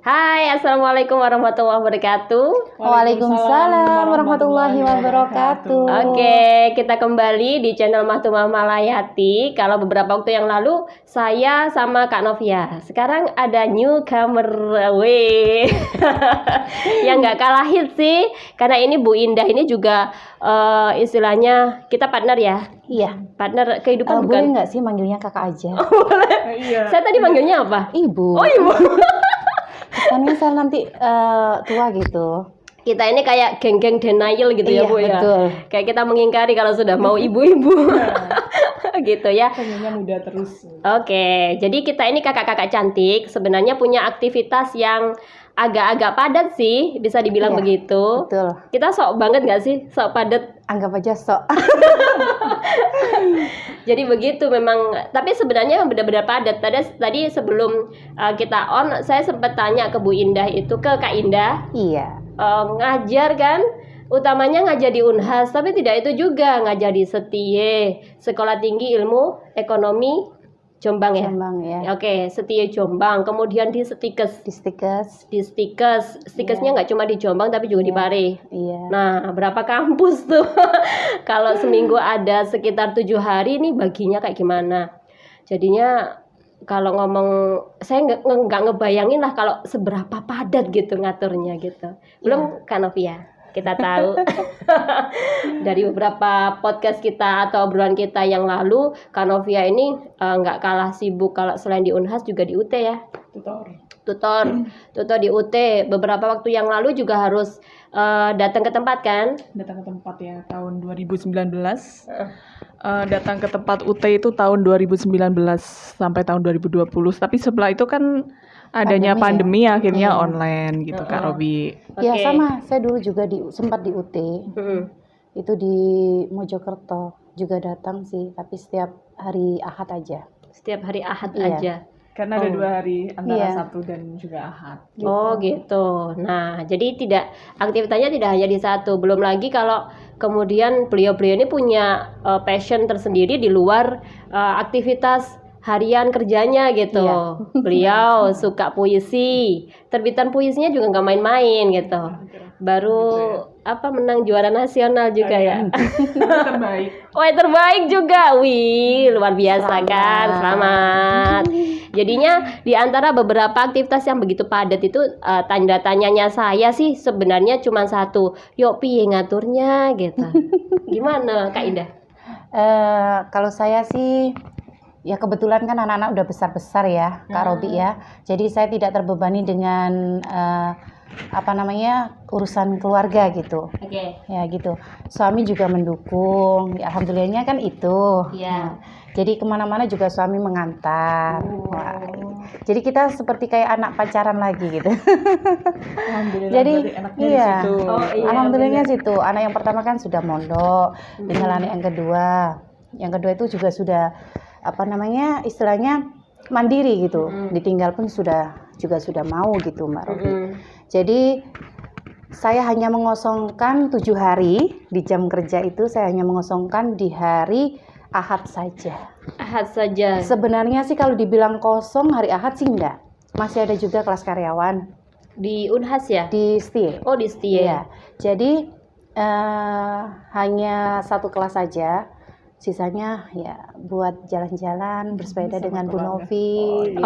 Hai, Assalamualaikum warahmatullahi wabarakatuh. Waalaikumsalam warahmatullahi wabarakatuh. Oke, kita kembali di channel Mahtumah Malayati. Kalau beberapa waktu yang lalu saya sama Kak Novia. Sekarang ada newcomer, yang nggak kalah hit sih. Karena ini Bu Indah ini juga istilahnya kita partner ya. Iya. Partner kehidupan Boleh bukan? nggak sih manggilnya kakak aja? Iya. Saya tadi manggilnya apa? Ibu. Oh, ibu. Kesannya saya nanti tua gitu. Kita ini kayak geng-geng denial gitu ya Iya, Bu ya. betul. Kayak kita mengingkari kalau sudah mau ibu-ibu. Gitu ya. Pengennya muda terus. Oke, jadi kita ini kakak-kakak cantik sebenarnya punya aktivitas yang agak-agak padat sih, bisa dibilang Iya, begitu. Betul. Kita sok banget nggak sih? Sok padat. Anggap aja sok. Jadi begitu memang, tapi sebenarnya benar-benar padat. Tadi sebelum kita on, saya sempat tanya ke Bu Indah itu, ke Kak Indah. Iya. Ngajar kan, utamanya ngajar di Unhas, tapi tidak itu juga, ngajar di Setie, Sekolah Tinggi Ilmu Ekonomi Jombang ya. Jombang ya. Oke, Setie Jombang, kemudian di Stikes. Di Stikes. Di Stikesnya nggak cuma di Jombang tapi juga di Pare. Iya. Nah, berapa kampus tuh? Kalau seminggu ada sekitar 7 hari nih, baginya kayak gimana? Jadinya kalau ngomong, saya nggak ngebayangin lah kalau seberapa padat gitu ngaturnya gitu. Belum Kak Novia, kita tahu dari beberapa podcast kita atau obrolan kita yang lalu, Kak Novia ini nggak kalah sibuk. Kalau selain di Unhas juga di UT ya. Tutor di UT. Beberapa waktu yang lalu juga harus datang ke tempat kan? Datang ke tempat ya tahun 2019. Datang ke tempat UT itu tahun 2019 sampai tahun 2020. Tapi setelah itu kan adanya pandemi ya? Akhirnya online gitu Kak Robi. Ya sama, saya dulu juga sempat di UT. Itu di Mojokerto juga datang sih, tapi setiap hari Ahad aja. Setiap hari Ahad Iya. aja. Karena ada 2 hari antara Sabtu dan juga Ahad. Gitu. Oh gitu. Nah, jadi aktivitasnya tidak hanya di satu. Belum lagi kalau kemudian beliau-beliau ini punya passion tersendiri di luar aktivitas harian kerjanya gitu. Iya. Beliau suka puisi. Terbitan puisinya juga nggak main-main gitu. Baru menang juara nasional juga ya. Terbaik. Oh, yang terbaik juga. Wih, luar biasa kan. Selamat. Jadinya di antara beberapa aktivitas yang begitu padat itu tanda tanyanya saya sih sebenarnya cuma satu. Yuk piye ngaturnya gitu. Gimana Kak Indah? Kalau saya sih ya kebetulan kan anak-anak udah besar-besar ya Kak Robi ya. Jadi saya tidak terbebani dengan urusan keluarga gitu. Oke. Ya gitu. Suami juga mendukung. Ya, alhamdulillahnya kan itu. Iya. Jadi kemana-mana juga suami mengantar. Wah, jadi kita seperti kayak anak pacaran lagi gitu. Alhamdulillah. Jadi enaknya iya. di situ. Oh, iya. Alhamdulillahnya situ. Anak yang pertama kan sudah mondok. Tinggal anak yang kedua. Yang kedua itu juga sudah istilahnya mandiri gitu. Ditinggal pun juga sudah mau gitu Mbak Robi. Jadi saya hanya mengosongkan 7 hari di jam kerja itu, saya hanya mengosongkan di hari Ahad saja. Ahad saja. Sebenarnya sih kalau dibilang kosong hari Ahad sih enggak. Masih ada juga kelas karyawan Di Unhas ya? di Setie. Oh, di Setie. Iya. Jadi hanya satu kelas saja. Sisanya ya buat jalan-jalan, bersepeda dengan Bu Novi gitu.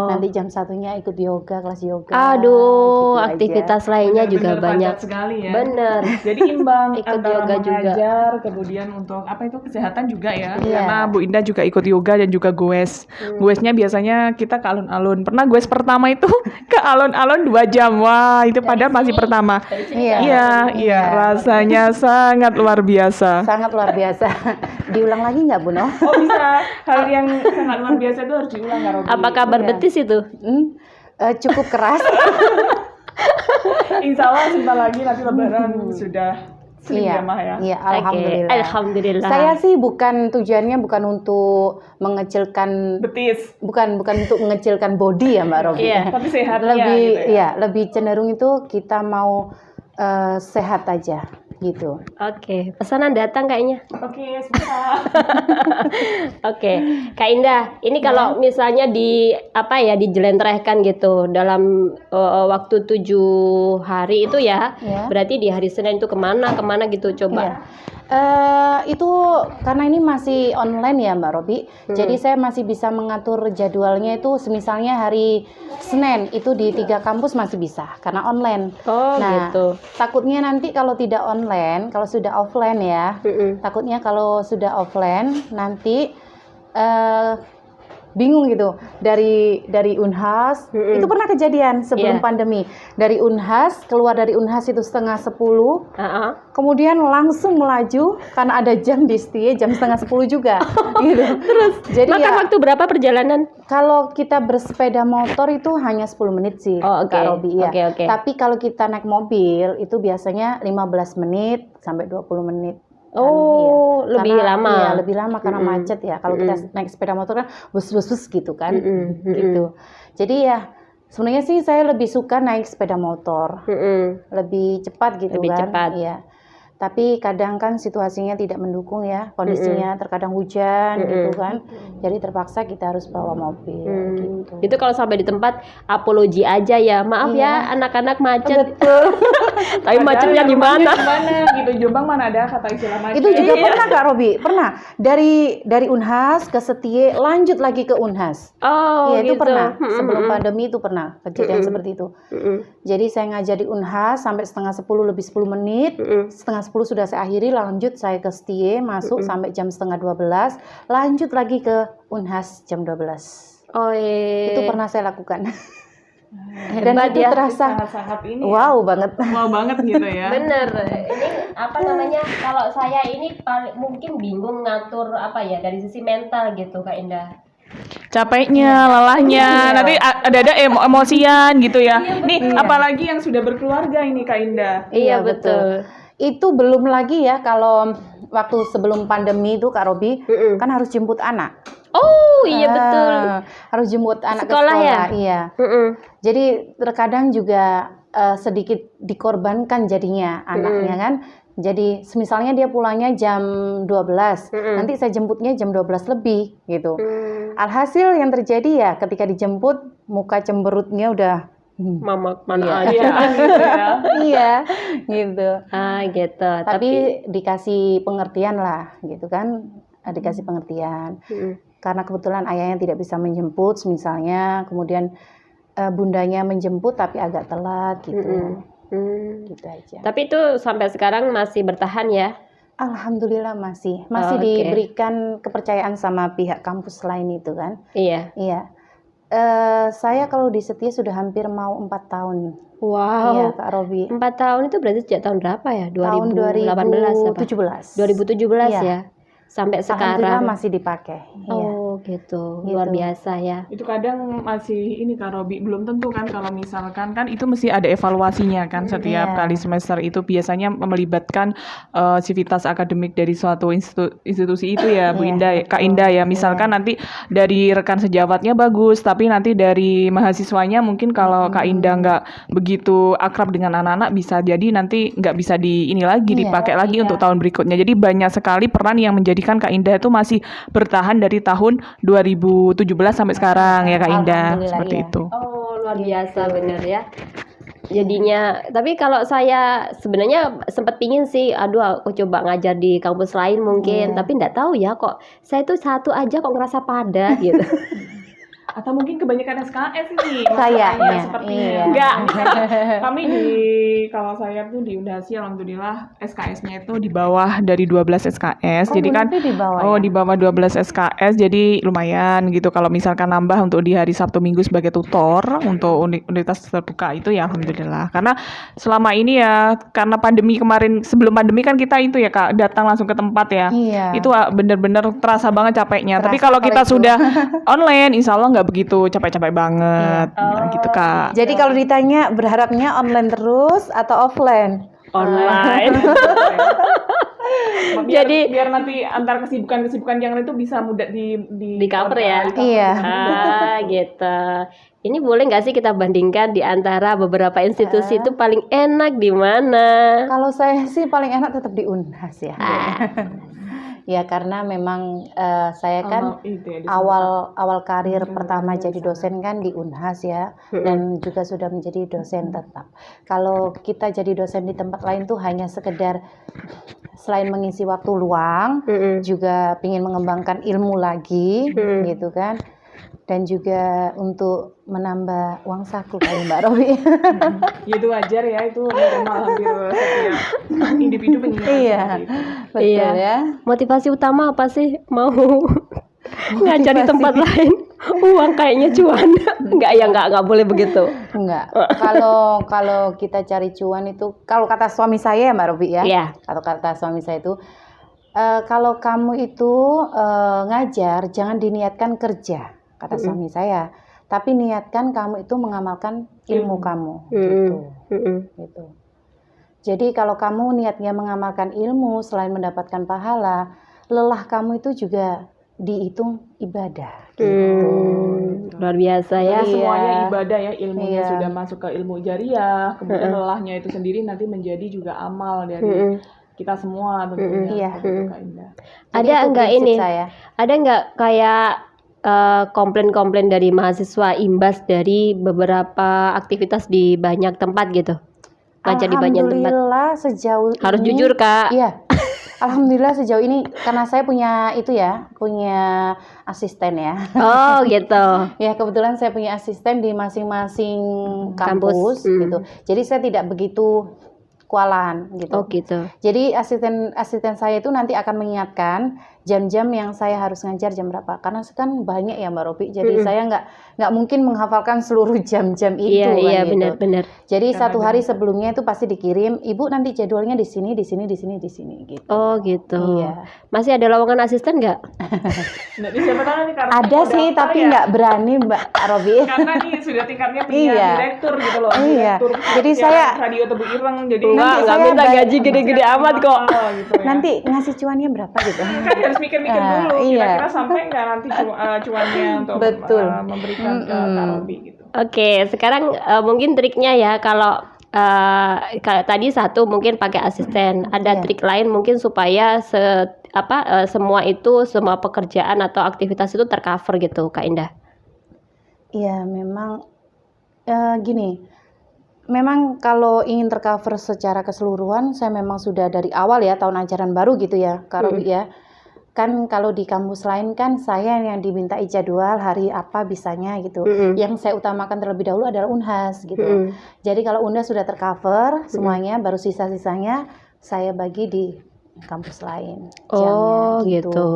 Nanti jam 1-nya ikut yoga, kelas yoga. Aduh, gitu aktivitas aja. lainnya juga Benar-benar banyak. padat sekali ya. Bener. Jadi imbang Ikut antara yoga juga. mengajar, kemudian untuk kesehatan juga ya. Iya. Karena Bu Indah juga ikut yoga dan juga goes. Goesnya biasanya kita ke alun-alun. Pernah goes pertama itu ke alun-alun 2 jam. Wah, itu padahal masih pertama. Iya. Iya, rasanya sangat luar biasa. Sangat luar biasa. Diulang lagi nggak Bu No? Oh bisa, hal yang sangat luar biasa itu harus diulang Kak Robi. Apa kabar betis itu? Cukup keras. Insya Allah sebentar lagi nanti lebaran sudah slim Iya, jamaah ya. iya, Oke, alhamdulillah. Alhamdulillah. Saya sih tujuannya bukan untuk mengecilkan, Betis. bukan untuk mengecilkan body ya Mbak Robi. Iya. Tapi sehatnya Lebih gitu ya. lebih cenderung itu kita mau sehat aja. gitu. Oke, pesanan datang kayaknya. Oke, susah. Oke, Kak Indah, ini kalau misalnya dijelentrehkan gitu dalam waktu 7 hari itu ya, Ya. berarti di hari Senin itu kemana gitu coba. Iya. Itu karena ini masih online ya Mbak Robi, jadi saya masih bisa mengatur jadwalnya itu semisalnya hari Senin itu di 3 kampus masih bisa karena online. Oh Nah, gitu. takutnya nanti kalau tidak online, kalau sudah offline ya, takutnya kalau sudah offline nanti bingung gitu dari Unhas itu pernah kejadian sebelum pandemi dari Unhas keluar dari Unhas itu 9:30 kemudian langsung melaju karena ada jam di Setie jam 9:30 juga gitu. Terus jadi makan ya waktu berapa perjalanan? kalau kita bersepeda motor itu hanya 10 menit sih Oh, oke. Kak Robi ya. Oke. Tapi kalau kita naik mobil itu biasanya 15 menit sampai 20 menit. Oh, lebih Karena- lama. Iya, lebih lama karena macet ya. Kalau kita naik sepeda motor kan bus gitu kan. Gitu. Jadi ya sebenarnya sih saya lebih suka naik sepeda motor. Lebih cepat gitu Lebih kan. cepat. Iya. Tapi kadang kan situasinya tidak mendukung ya. Kondisinya terkadang hujan gitu kan. Jadi terpaksa kita harus bawa mobil gitu. Itu kalau sampai di tempat apologi aja ya. Maaf ya anak-anak macet. Betul. Tapi macetnya di mana? Gitu, Jombang mana ada kata istilah macet. Itu juga pernah Kak Robi, pernah. Dari Unhas ke Setie, lanjut lagi ke Unhas. Oh, Iya, itu gitu. pernah. Sebelum pandemi itu pernah kejadian seperti itu. Jadi saya ngajar di Unhas sampai 9:30 lebih 10 menit. 9:30 sudah saya akhiri, lanjut saya ke Setie, masuk sampai jam 11:30, lanjut lagi ke Unhas jam 12. Oh, Itu pernah saya lakukan. Dan Hebat itu ya. terasa sangat-sangat ini. wow banget. Wow banget gitu ya. Bener, ini apa namanya? Kalau saya ini paling mungkin bingung ngatur apa ya dari sisi mental gitu, Kak Indah. Capeknya, lelahnya, nanti ada emosian gitu ya. Nih, apalagi yang sudah berkeluarga ini Kak Indah. Iya betul. Itu belum lagi ya kalau waktu sebelum pandemi itu Kak Robi kan harus jemput anak. Oh iya betul. Harus jemput anak Sekolah ke ya? sekolah. Iya. Jadi terkadang juga sedikit dikorbankan jadinya anaknya kan. Jadi misalnya dia pulangnya jam 12, nanti saya jemputnya jam 12 lebih gitu. Alhasil yang terjadi ya ketika dijemput muka cemberutnya udah Mama mana Iya, aja. gitu ya. iya gitu. Ah gitu. Tapi dikasih pengertian lah gitu kan, dikasih pengertian. Karena kebetulan ayahnya tidak bisa menjemput misalnya, kemudian bundanya menjemput tapi agak telat gitu. Gitu aja. Tapi itu sampai sekarang masih bertahan ya? Alhamdulillah masih Oke. diberikan kepercayaan sama pihak kampus lain itu kan. Iya. Iya. Saya kalau di Setia sudah hampir mau 4 tahun. Wow. Iya Kak Robi. 4 tahun itu berarti sejak tahun berapa ya? Tahun 2018 apa? 2017. 2017 Iya. ya? Sampai Alhamdulillah sekarang. masih dipakai. Iya. Oh gitu. Luar Gitu. biasa ya. Itu kadang masih ini Kak Robi, belum tentu kan kalau misalkan kan itu mesti ada evaluasinya kan setiap Iya. kali semester itu biasanya melibatkan sivitas akademik dari suatu institusi itu ya Bu Iya, Indah, Kak Indah ya. Misalkan nanti dari rekan sejawatnya bagus, tapi nanti dari mahasiswanya mungkin kalau Kak Indah nggak begitu akrab dengan anak-anak bisa jadi nanti nggak bisa ini lagi Iya, dipakai lagi untuk tahun berikutnya. Jadi banyak sekali peran yang menjadikan Kak Indah itu masih bertahan dari tahun 2017 sampai sekarang ya Kak Indah, Alhamdulillah, seperti iya. itu. Oh luar biasa bener ya. Jadinya, tapi kalau saya sebenarnya sempat pingin sih, aduh aku coba ngajar di kampus lain mungkin, tapi nggak tahu ya kok saya tuh satu aja kok ngerasa padat gitu. Atau mungkin kebanyakan SKS ini Kayaknya, sepertinya. iya. Enggak. Kami kalau saya tuh di Undasi alhamdulillah SKS-nya itu di bawah dari 12 SKS. Oh, jadi kan berarti di bawah oh ya? di bawah 12 SKS jadi lumayan gitu kalau misalkan nambah untuk di hari Sabtu Minggu sebagai tutor untuk universitas terbuka itu ya alhamdulillah. Karena selama ini ya karena pandemi kemarin sebelum pandemi kan kita itu ya Kak datang langsung ke tempat ya. Iya. Itu bener-bener terasa banget capeknya. Tapi Terasa kalau kita kalau itu. sudah online insya Allah nggak begitu capek-capek banget. Nah, gitu Kak. Jadi kalau ditanya berharapnya online terus atau offline? Online. Jadi- biar nanti antar kesibukan yang lain itu bisa mudah Di cover ya? Iya. Gitu. Ini boleh nggak sih kita bandingkan di antara beberapa institusi itu paling enak di mana? Kalau saya sih paling enak tetap di Unhas ya. Ya karena memang saya kan awal karir pertama jadi dosen kan di Unhas ya, dan juga sudah menjadi dosen tetap. Kalau kita jadi dosen di tempat lain tuh hanya sekedar selain mengisi waktu luang, juga ingin mengembangkan ilmu lagi, gitu kan. Dan juga untuk menambah uang saku kayak Mbak Robi. Ya itu wajar ya, itu normal hampir setiap individu pengen Iya, seperti itu. betul Iya. ya. Motivasi utama apa sih mau ngajar di tempat lain? Uang kayaknya cuan. Enggak boleh begitu. Enggak. Kalau kita cari cuan itu, kalau kata suami saya ya Mbak Robi ya. Iya. Atau kata suami saya itu, kalau kamu itu ngajar, jangan diniatkan kerja, kata suami saya. Tapi niatkan kamu itu mengamalkan ilmu kamu. Gitu. Jadi kalau kamu niatnya mengamalkan ilmu selain mendapatkan pahala, lelah kamu itu juga dihitung ibadah. Gitu. Luar biasa ya. Iya. Semuanya ibadah ya, ilmunya Iya. sudah masuk ke ilmu jariah, kemudian lelahnya itu sendiri nanti menjadi juga amal dari kita semua tentunya. Iya. Begitu, Kak Indah. Jadi Ada itu enggak prinsip ini? saya. Ada enggak kayak komplain-komplain dari mahasiswa imbas dari beberapa aktivitas di banyak tempat gitu? Ngajar di banyak tempat. Alhamdulillah sejauh Harus ini, jujur, Kak. Iya. Alhamdulillah sejauh ini karena saya punya asisten ya. Oh, gitu. Ya kebetulan saya punya asisten di masing-masing kampus, Kampus, gitu. Jadi saya tidak begitu kualan gitu. Oh, gitu. Jadi asisten saya itu nanti akan mengingatkan jam-jam yang saya harus ngajar jam berapa. Karena kan banyak ya Mbak Robi. Jadi saya nggak mungkin menghafalkan seluruh jam-jam itu. Iya, kan, gitu. benar-benar. Jadi satu hari sebelumnya itu pasti dikirim, Ibu nanti jadwalnya di sini gitu. Oh, gitu. Iya. Masih ada lowongan asisten nggak? Nanti siapa tahu nanti karena Ada mau sih, daftar tapi ya. nggak berani Mbak Robi. Karena nih sudah tingkatnya punya Iya. direktur gitu loh. Iya. Direktur Jadi siaran saya- radio Tebu Ireng, jadi Enggak saya minta bayar- gaji gede-gede amat kok. Gitu ya. Nanti ngasih cuannya berapa gitu. Kan harus mikir-mikir dulu, Iya. kira-kira sampai nggak nanti cuannya untuk Betul. memberikan ke Kak Robi gitu. Oke, sekarang mungkin triknya ya kalau tadi satu mungkin pakai asisten. Ada Iya. trik lain mungkin supaya semua pekerjaan atau aktivitas itu tercover gitu, Kak Indah. Iya, memang gini. Memang kalau ingin tercover secara keseluruhan, saya memang sudah dari awal ya tahun ajaran baru gitu ya, Kak Robi ya. Kan kalau di kampus lain kan saya yang diminta jadwal hari apa bisanya gitu. Yang saya utamakan terlebih dahulu adalah Unhas gitu. Jadi kalau Unhas sudah tercover semuanya, baru sisa-sisanya saya bagi di kampus lain. Oh, jamnya gitu.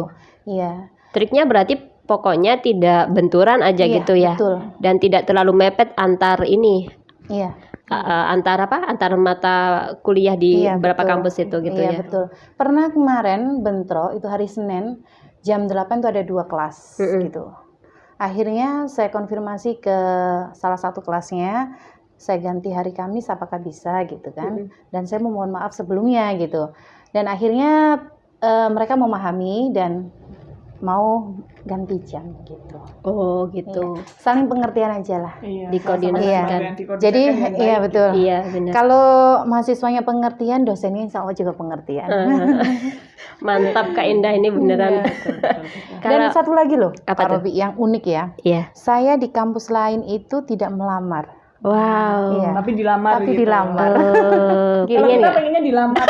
Iya. Triknya berarti pokoknya tidak benturan aja Iya, gitu ya. betul. Dan tidak terlalu mepet antar ini. Iya. Antar mata kuliah di Iya, beberapa betul. kampus itu gitu Iya, ya. betul. Pernah kemarin bentrok itu hari Senin jam 8 tuh ada 2 kelas gitu. Akhirnya saya konfirmasi ke salah satu kelasnya, saya ganti hari Kamis apakah bisa gitu kan. Dan saya memohon maaf sebelumnya gitu. Dan akhirnya mereka memahami dan mau ganti jam gitu. Oh, gitu. Saling pengertian aja lah. Iya, Dikoordinasikan. sama-sama Jadi dikoordinasikan dengan iya baik. betul. Iya, benar. Kalau mahasiswanya pengertian, dosennya insya Allah juga pengertian. Mantap Kak Indah ini beneran. Dan Kalau satu lagi loh, Apa Pak tuh? Robi, yang unik ya. Iya. Saya di kampus lain itu tidak melamar. Wow. Iya. Tapi dilamar Tapi gitu. dilamar. Kalau Pengen kita nggak? pengennya dilamar.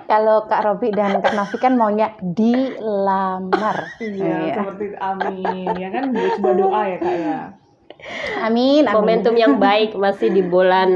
Kalau Kak Robi dan Kak Novi kan maunya dilamar. Iya, seperti amin. Ya kan coba doa ya Kak ya. Amin, amin. Momentum yang baik masih di bulan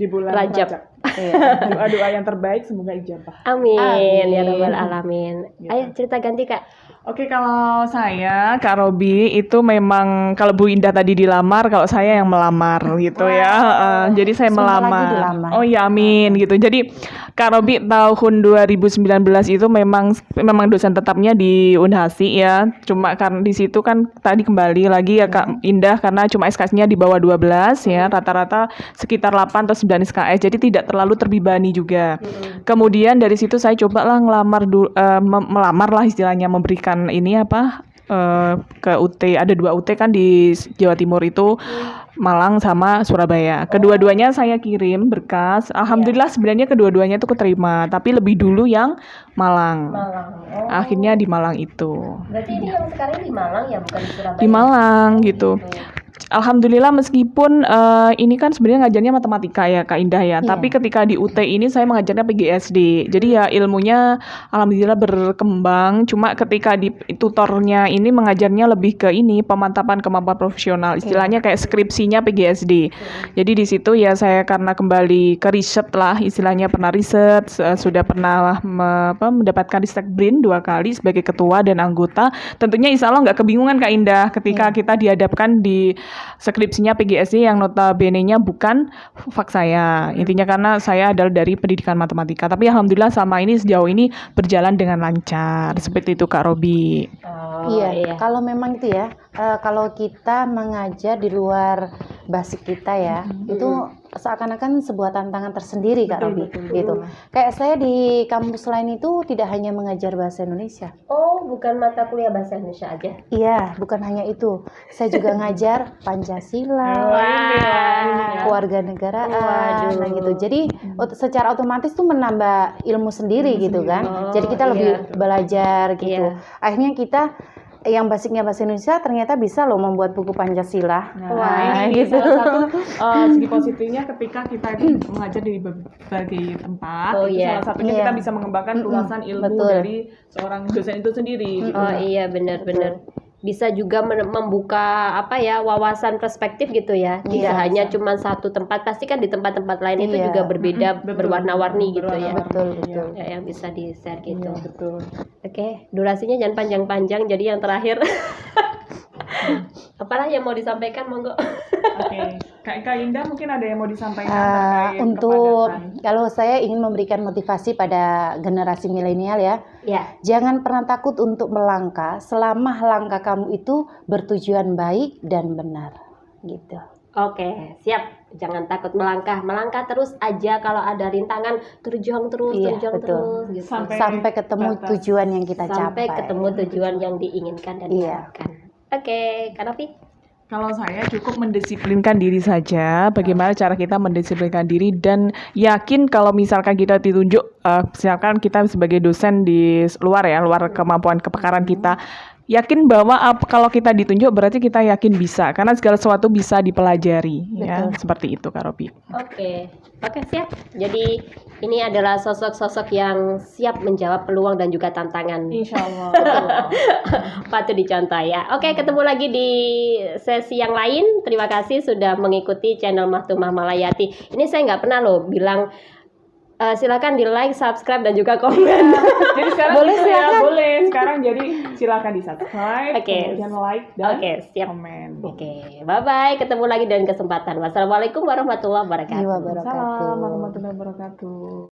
Di bulan Rajab. Rajab. Iya. Doa-doa yang terbaik semoga ijabah. Amin, Amin. ya rabbal alamin. Gitu. Ayo cerita ganti Kak. Oke, kalau saya, Kak Robi, itu memang kalau Bu Indah tadi dilamar, kalau saya yang melamar gitu ya. Jadi saya Sebentar lagi melamar. dilamar. Oh iya, amin gitu. Jadi Kak Robi tahun 2019 itu memang dosen tetapnya di Unhasi ya. Cuma karena di situ kan tadi kembali lagi ya Kak Indah karena cuma SKS-nya di bawah 12 ya, rata-rata sekitar 8 atau 9 SKS. Jadi tidak terlalu terbebani juga. Kemudian dari situ saya cobalah melamar lah istilahnya, memberikan ini apa ke UT. Ada 2 UT kan di Jawa Timur itu, Malang sama Surabaya. Kedua-duanya saya kirim berkas. Alhamdulillah sebenarnya kedua-duanya itu keterima, tapi lebih dulu yang Malang. Akhirnya di Malang itu. Berarti ini yang sekarang di Malang ya, bukan di Surabaya. Di Malang gitu. Alhamdulillah meskipun ini kan sebenarnya ngajarnya matematika ya Kak Indah ya, tapi ketika di UT ini saya mengajarnya PGSD. Jadi ya ilmunya alhamdulillah berkembang, cuma ketika di tutornya ini mengajarnya lebih ke ini pemantapan kemampuan profesional. Istilahnya kayak skripsinya PGSD. Jadi di situ ya saya karena kembali ke riset lah, istilahnya pernah riset, sudah pernah mendapatkan Ristek BRIN 2 kali sebagai ketua dan anggota. Tentunya insya Allah nggak kebingungan Kak Indah ketika kita dihadapkan di skripsinya PGSD yang notabene-nya bukan fak saya. Intinya karena saya adalah dari pendidikan matematika. Tapi alhamdulillah sama ini sejauh ini berjalan dengan lancar. Seperti itu Kak Robi. Iya, kalau memang itu ya, kalau kita mengajar di luar basic kita ya, itu seakan-akan sebuah tantangan tersendiri Kak Robi, gitu. Kayak saya di kampus lain itu tidak hanya mengajar bahasa Indonesia. Oh, bukan mata kuliah bahasa Indonesia aja. Iya, bukan hanya itu. Saya juga ngajar Pancasila, kewarganegaraan, nah gitu. Jadi secara otomatis tuh menambah ilmu sendiri gitu kan. Jadi kita lebih belajar gitu. Akhirnya kita yang basicnya bahasa Indonesia ternyata bisa loh membuat buku Pancasila. Wah, ini gitu. salah satu segi positifnya ketika kita itu mengajar di berbagai tempat. Salah satunya kita bisa mengembangkan luasan ilmu dari seorang dosen itu sendiri. Gitu. Oh iya, benar-benar. Bisa juga membuka apa ya, wawasan perspektif gitu ya. Tidak hanya cuma satu tempat, pasti kan di tempat-tempat lain itu juga berbeda, berwarna-warni gitu ya. Betul. Ya, yang bisa di-share gitu. Betul. Oke, durasinya jangan panjang-panjang. Jadi yang terakhir apalah yang mau disampaikan, monggo. Oke, Kak Indah mungkin ada yang mau disampaikan terkait untuk kepadatan. kalau saya ingin memberikan motivasi pada generasi milenial ya, jangan pernah takut untuk melangkah selama langkah kamu itu bertujuan baik dan benar, gitu. Oke, siap. Jangan takut melangkah terus aja. Kalau ada rintangan, terjun terus. Gitu. Sampai ketemu tujuan yang kita capai. Sampai ketemu tujuan yang diinginkan dan diharapkan. Oke, Kak Novi. Kalau saya cukup mendisiplinkan diri saja, bagaimana cara kita mendisiplinkan diri dan yakin kalau misalkan kita ditunjuk, misalkan kita sebagai dosen di luar kemampuan kepakaran kita, yakin bahwa kalau kita ditunjuk berarti kita yakin bisa, karena segala sesuatu bisa dipelajari. Ya, seperti itu Kak Robi. Oke, siap. Jadi ini adalah sosok-sosok yang siap menjawab peluang dan juga tantangan. Insya Allah. Patut dicontoh ya. Oke, ketemu lagi di sesi yang lain. Terima kasih sudah mengikuti channel Mahtumah Malayati. Ini saya nggak pernah loh bilang silakan di like, subscribe dan juga komen. Jadi sekarang boleh sekarang jadi silakan di subscribe, kemudian like dan siap. komen. Bye bye. Ketemu lagi dengan kesempatan. Wassalamualaikum warahmatullahi wabarakatuh. Wabarakatuh. Waalaikumsalam warahmatullahi wabarakatuh.